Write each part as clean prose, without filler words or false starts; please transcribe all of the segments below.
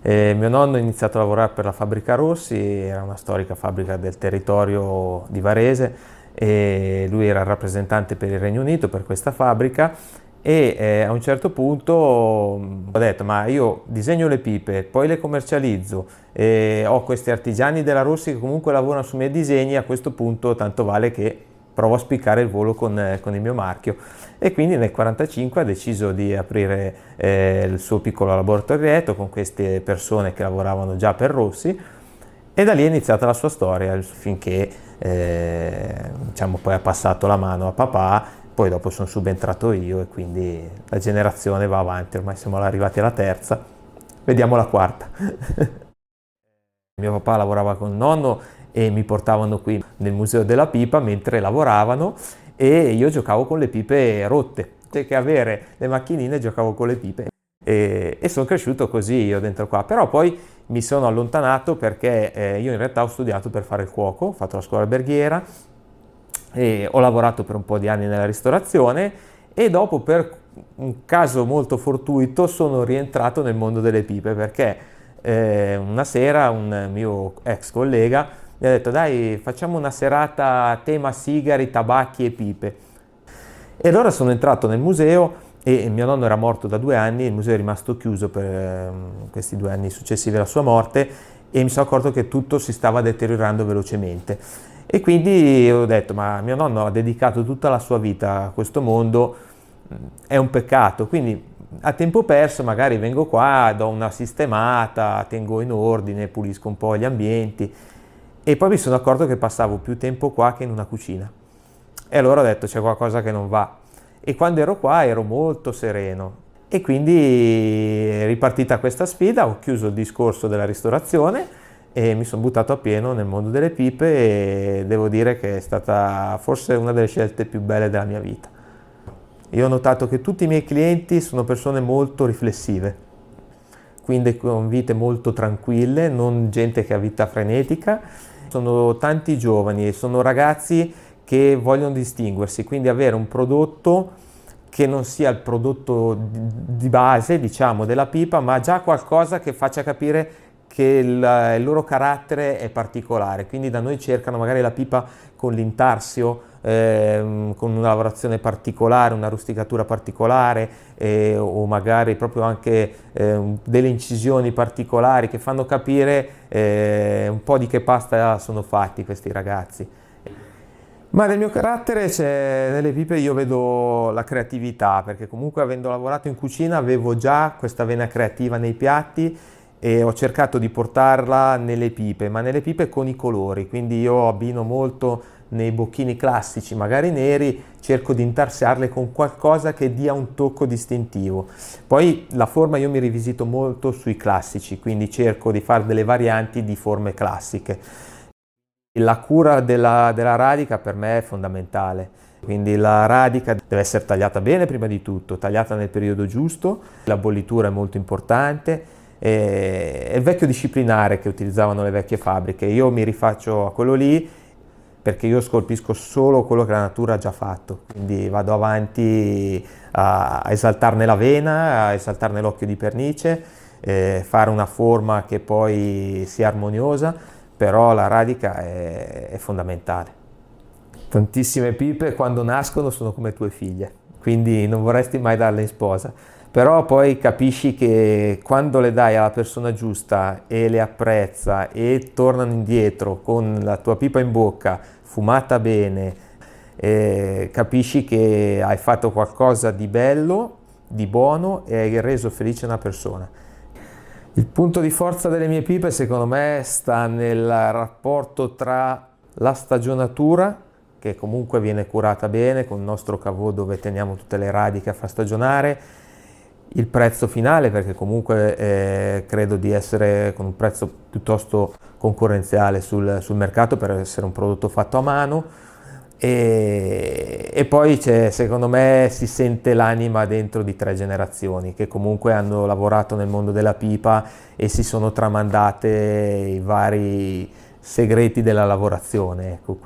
Mio nonno ha iniziato a lavorare per la fabbrica Rossi, era una storica fabbrica del territorio di Varese, e lui era il rappresentante per il Regno Unito per questa fabbrica e a un certo punto ho detto ma io disegno le pipe, poi le commercializzo, e ho questi artigiani della Rossi che comunque lavorano sui miei disegni, a questo punto tanto vale che provo a spiccare il volo con il mio marchio. E quindi nel 1945 ha deciso di aprire il suo piccolo laboratorietto con queste persone che lavoravano già per Rossi, e da lì è iniziata la sua storia finché diciamo, poi ha passato la mano a papà, poi dopo sono subentrato io e quindi la generazione va avanti, ormai siamo arrivati alla terza, vediamo la quarta. Mio papà lavorava con nonno e mi portavano qui nel museo della pipa mentre lavoravano, e io giocavo con le pipe rotte, che avere le macchinine giocavo con le pipe, e sono cresciuto così io dentro qua. Però poi mi sono allontanato perché io in realtà ho studiato per fare il cuoco, ho fatto la scuola alberghiera e ho lavorato per un po' di anni nella ristorazione, e dopo per un caso molto fortuito sono rientrato nel mondo delle pipe perché una sera un mio ex collega mi ha detto dai facciamo una serata a tema sigari, tabacchi e pipe. E allora sono entrato nel museo, e mio nonno era morto da 2 anni, il museo è rimasto chiuso per questi 2 anni successivi alla sua morte, e mi sono accorto che tutto si stava deteriorando velocemente. E quindi ho detto, ma mio nonno ha dedicato tutta la sua vita a questo mondo, è un peccato. Quindi a tempo perso magari vengo qua, do una sistemata, tengo in ordine, pulisco un po' gli ambienti, e poi mi sono accorto che passavo più tempo qua che in una cucina. E allora ho detto c'è qualcosa che non va. E quando ero qua ero molto sereno. E quindi è ripartita questa sfida, ho chiuso il discorso della ristorazione e mi sono buttato a pieno nel mondo delle pipe, e devo dire che è stata forse una delle scelte più belle della mia vita. Io ho notato che tutti i miei clienti sono persone molto riflessive, quindi con vite molto tranquille, non gente che ha vita frenetica. Sono tanti giovani e sono ragazzi che vogliono distinguersi, quindi avere un prodotto che non sia il prodotto di base, diciamo, della pipa, ma già qualcosa che faccia capire che il loro carattere è particolare. Quindi da noi cercano magari la pipa con l'intarsio, con una lavorazione particolare, una rusticatura particolare, o magari proprio anche delle incisioni particolari che fanno capire un po' di che pasta sono fatti questi ragazzi. Ma nel mio carattere nelle pipe io vedo la creatività, perché comunque avendo lavorato in cucina avevo già questa vena creativa nei piatti, e ho cercato di portarla nelle pipe, ma nelle pipe con i colori, quindi io abbino molto nei bocchini classici, magari neri, cerco di intarsiarle con qualcosa che dia un tocco distintivo. Poi la forma io mi rivisito molto sui classici, quindi cerco di fare delle varianti di forme classiche. La cura della radica per me è fondamentale, quindi la radica deve essere tagliata bene prima di tutto, tagliata nel periodo giusto, la bollitura è molto importante, e il vecchio disciplinare che utilizzavano le vecchie fabbriche, io mi rifaccio a quello lì perché io scolpisco solo quello che la natura ha già fatto, quindi vado avanti a esaltarne la vena, a esaltarne l'occhio di pernice, fare una forma che poi sia armoniosa, però la radica è fondamentale. Tantissime pipe quando nascono sono come tue figlie, quindi non vorresti mai darle in sposa, però poi capisci che quando le dai alla persona giusta e le apprezza e tornano indietro con la tua pipa in bocca, fumata bene, capisci che hai fatto qualcosa di bello, di buono, e hai reso felice una persona. Il punto di forza delle mie pipe secondo me sta nel rapporto tra la stagionatura, che comunque viene curata bene con il nostro cavò dove teniamo tutte le radiche a far stagionare, il prezzo finale, perché comunque credo di essere con un prezzo piuttosto concorrenziale sul mercato per essere un prodotto fatto a mano, e poi secondo me si sente l'anima dentro di 3 generazioni che comunque hanno lavorato nel mondo della pipa e si sono tramandate i vari segreti della lavorazione, ecco.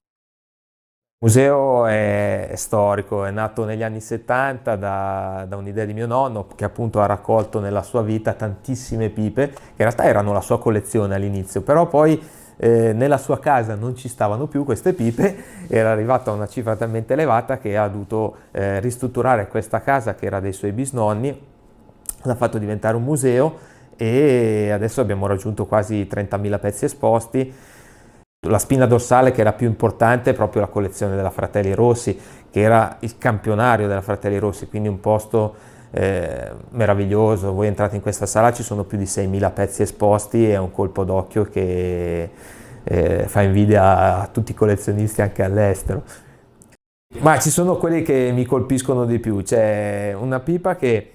Il museo è storico, è nato negli anni 70 da un'idea di mio nonno che appunto ha raccolto nella sua vita tantissime pipe, che in realtà erano la sua collezione all'inizio, però poi nella sua casa non ci stavano più queste pipe, era arrivato a una cifra talmente elevata che ha dovuto ristrutturare questa casa che era dei suoi bisnonni, l'ha fatto diventare un museo e adesso abbiamo raggiunto quasi 30.000 pezzi esposti. La spina dorsale che era più importante è proprio la collezione della Fratelli Rossi, che era il campionario della Fratelli Rossi, quindi un posto meraviglioso. Voi entrate in questa sala, ci sono più di 6.000 pezzi esposti, è un colpo d'occhio che fa invidia a tutti i collezionisti anche all'estero. Ma ci sono quelli che mi colpiscono di più, c'è una pipa che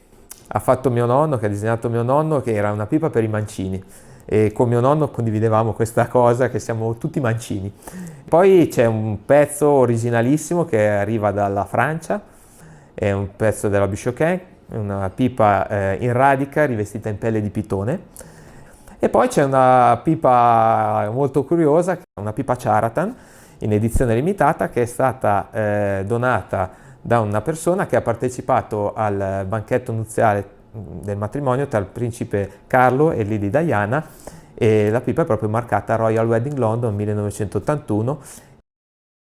ha fatto mio nonno, che ha disegnato mio nonno, che era una pipa per i mancini e con mio nonno condividevamo questa cosa che siamo tutti mancini. Poi c'è un pezzo originalissimo che arriva dalla Francia, è un pezzo della Bishoken, una pipa in radica rivestita in pelle di pitone. E poi c'è una pipa molto curiosa, una pipa Charatan in edizione limitata che è stata donata da una persona che ha partecipato al banchetto nuziale del matrimonio tra il principe Carlo e Lady Diana, e la pipa è proprio marcata Royal Wedding London 1981. Il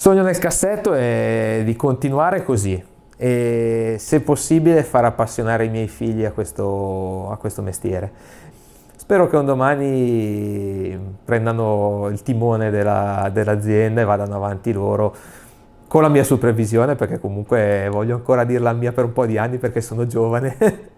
sogno nel cassetto è di continuare così e se possibile far appassionare i miei figli a questo mestiere. Spero che un domani prendano il timone dell'azienda e vadano avanti loro con la mia supervisione, perché comunque voglio ancora dir la mia per un po' di anni perché sono giovane.